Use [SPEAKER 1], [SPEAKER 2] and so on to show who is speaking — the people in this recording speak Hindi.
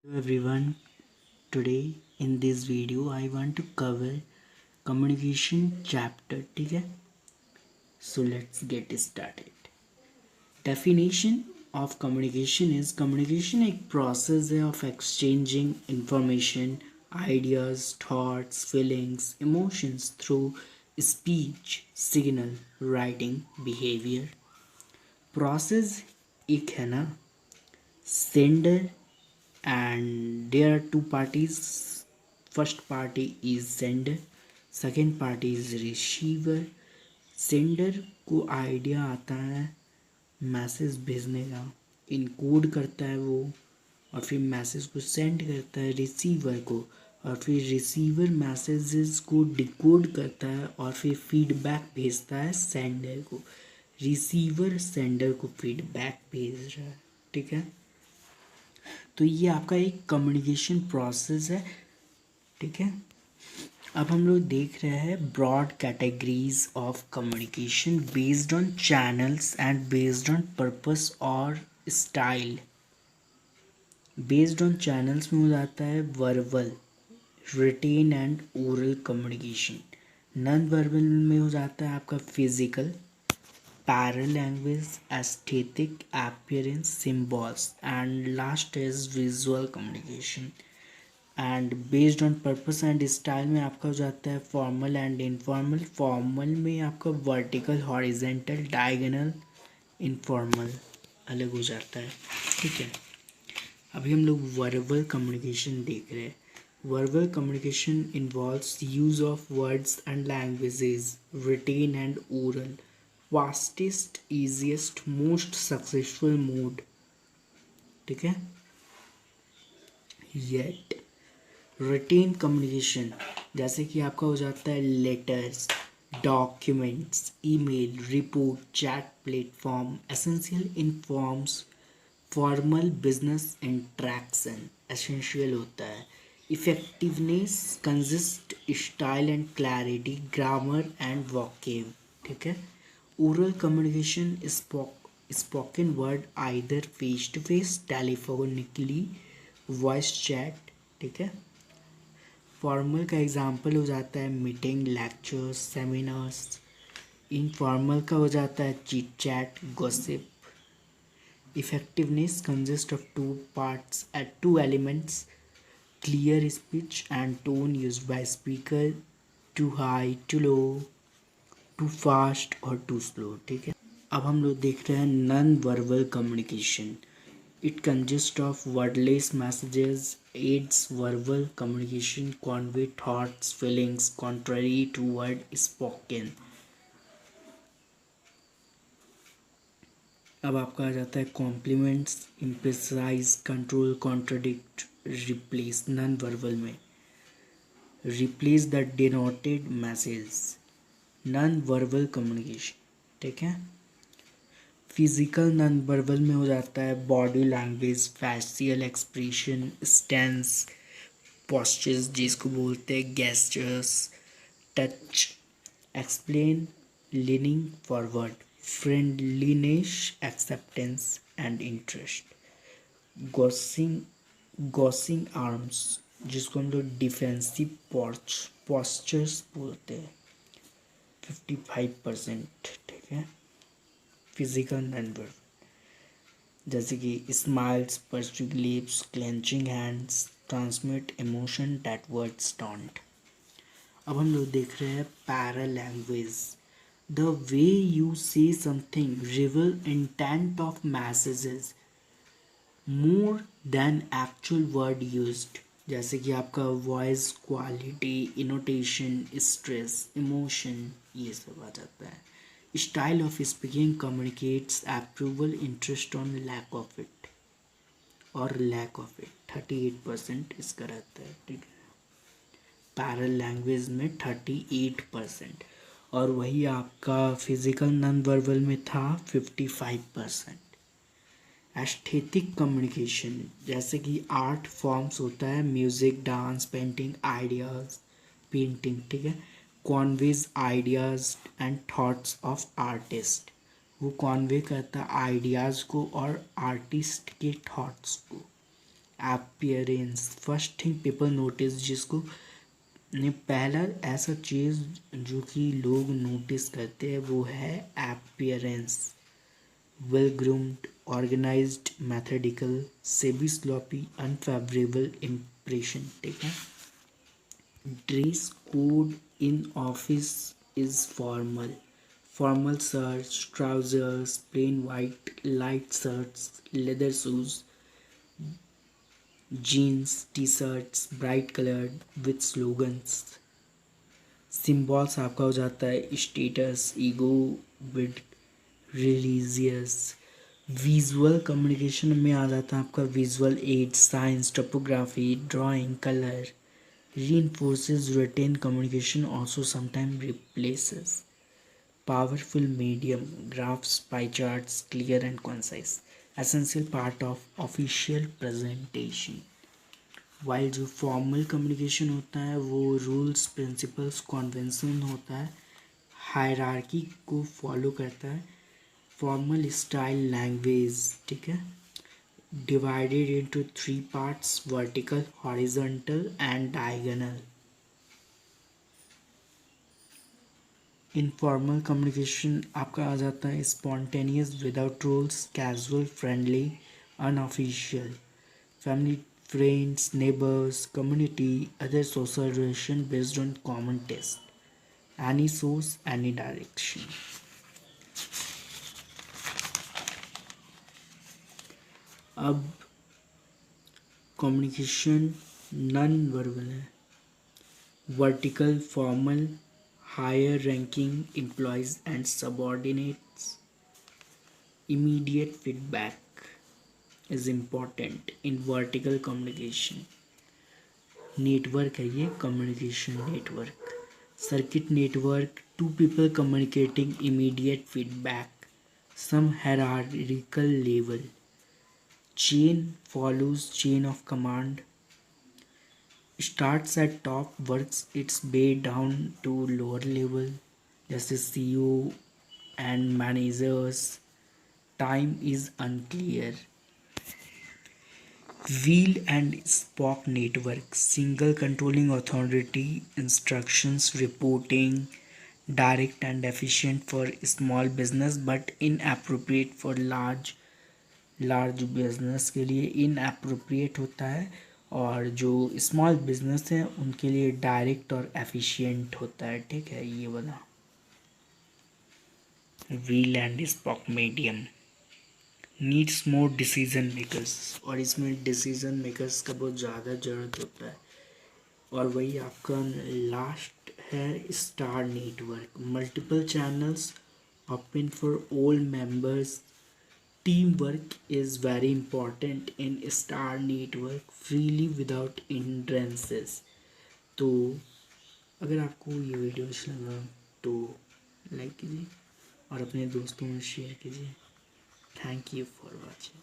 [SPEAKER 1] Hello everyone, today in this video I want to cover communication chapter. ठीक है, so let's get started. Definition of communication is communication एक process है of exchanging information, ideas, thoughts, feelings, emotions through speech, signal, writing, behavior. Process एक है ना, sender and there are two parties. First party is sender, second party is receiver. Sender को आइडिया आता है मैसेज भेजने का, इनकोड करता है वो और फिर मैसेज को सेंड करता है रिसीवर को, और फिर रिसीवर मैसेजेस को डिकोड करता है और फिर फीडबैक भेजता है सेंडर को। रिसीवर सेंडर को फीडबैक भेज रहा है। ठीक है, तो ये आपका एक कम्युनिकेशन प्रोसेस है। ठीक है, अब हम लोग देख रहे हैं broad categories of communication based on channels and based on purpose और स्टाइल। बेस्ड ऑन चैनल्स में हो जाता है verbal, written and oral communication. Non verbal में हो जाता है आपका physical, paralanguage, aesthetic, appearance, symbols, and last is visual communication. And based on purpose and style में आपका हो जाता है फॉर्मल एंड इनफॉर्मल। फॉर्मल में आपका वर्टिकल, हॉरिजेंटल, डायगोनल, इनफॉर्मल अलग हो जाता है। ठीक है, अभी हम लोग वर्बल कम्युनिकेशन देख रहे हैं। Verbal communication involves use of words and languages, written and oral, fastest, easiest, most successful mode. ठीक है, येट रिटेन कम्युनिकेशन जैसे कि आपका हो जाता है letters, documents, email, report, chat platform, essential in forms, formal business interaction essential होता है। Effectiveness consist style and clarity, grammar and vocab. ठीक है, oral communication spoken word either face to face, telephonically, voice chat. ठीक है, फॉर्मल का एग्जांपल हो जाता है मीटिंग, लेक्चर्स, सेमिनार्स। इनफॉर्मल का हो जाता है chit chat, gossip. Effectiveness consist of two parts at two elements, clear speech and tone used by speaker, too high, too low, too fast और टू स्लो। ठीक है, अब हम लोग देख रहे हैं non verbal communication. It consist of wordless messages, aids verbal communication, convey thoughts, feelings contrary to word spoken। अब आपका आ जाता है complements, emphasize, control, contradict, replace. Non verbal में replace the denoted message, non verbal communication. ठीक है, फिजिकल नॉन वर्बल में हो जाता है body language, facial expression, stance, postures जिसको बोलते हैं gestures, touch, explain, leaning forward, friendliness, acceptance and interest. Crossing crossing arms जिसको हम लोग डिफेंसिव पोस्चर्स बोलते हैं, 55%। ठीक है, फिजिकल नॉन वर्बल जैसे कि smiles, pursing lips, clenching hands transmit emotion that words don't. अब हम लोग देख रहे हैं para language. The way you say something reveal intent of messages more than actual word used. जैसे कि आपका voice quality, intonation, stress, emotion, ये सब आ जाता है। Style of speaking communicates approval, interest on lack of it और लैक ऑफ इट, 38% इसका रहता है। ठीक है, पैरल लैंग्वेज में 38% और वही आपका फिजिकल नॉन वर्बल में था 55%। एस्थेटिक कम्युनिकेशन जैसे कि आर्ट फॉर्म्स होता है music, dance, painting, ideas, painting. ठीक है, conveys ideas and thoughts of artist, वो कॉन्वे करता है आइडियाज़ को और आर्टिस्ट के थॉट्स को। appearance. First thing people notice, जिसको ने पहला ऐसा चीज़ जो कि लोग नोटिस करते हैं वो है appearance. Well groomed, organized, methodical, semi sloppy, unfavorable impression. ठीक है. Dress code in office is formal. Formal shirts, trousers, plain white, light shirts, leather shoes, jeans, t-shirts, bright colored with slogans. Symbols आपका हो जाता है status, ego, with, religious. Visual communication में आ जाता है आपका visual add, science, topography, drawing, colour. Reinforces written communication, also sometimes replaces. Powerful medium, graphs, pie charts, clear and concise. Essential part of official presentation. While जो formal communication होता है वो rules, principles, convention होता है, hierarchy को follow करता है. Formal style language, ठीक है, divided into three parts: vertical, horizontal and diagonal. Informal communication आपका आ जाता है spontaneous, without rules, casual, friendly, unofficial. Family, friends, neighbours, community, other social relation based on common taste. Any source, any direction. अब कम्युनिकेशन नॉन वर्बल है. Vertical, formal, higher ranking employees and subordinates. Immediate feedback is important in vertical communication. Network है ये, communication network. Circuit network, two people communicating, immediate feedback, some hierarchical level. Chain follows chain of command. Starts at top, works its way down to lower level, जैसे CEO and managers. Time is unclear. Wheel and spoke network, single controlling authority, instructions, reporting, direct and efficient for small business but inappropriate for large business के लिए inappropriate होता है, और जो स्मॉल बिजनेस है उनके लिए डायरेक्ट और एफिशिएंट होता है. ठीक है, ये वाला wheel and spoke medium. Needs more decision makers, और इसमें डिसीजन मेकर्स का बहुत ज़्यादा ज़रूरत होता है. और वही आपका लास्ट है star network. Multiple channels open for all members. Teamwork is very important in star network, freely without hindrances. तो अगर आपको ये वीडियो अच्छा लगा तो लाइक कीजिए और अपने दोस्तों में शेयर कीजिए. Thank you for watching.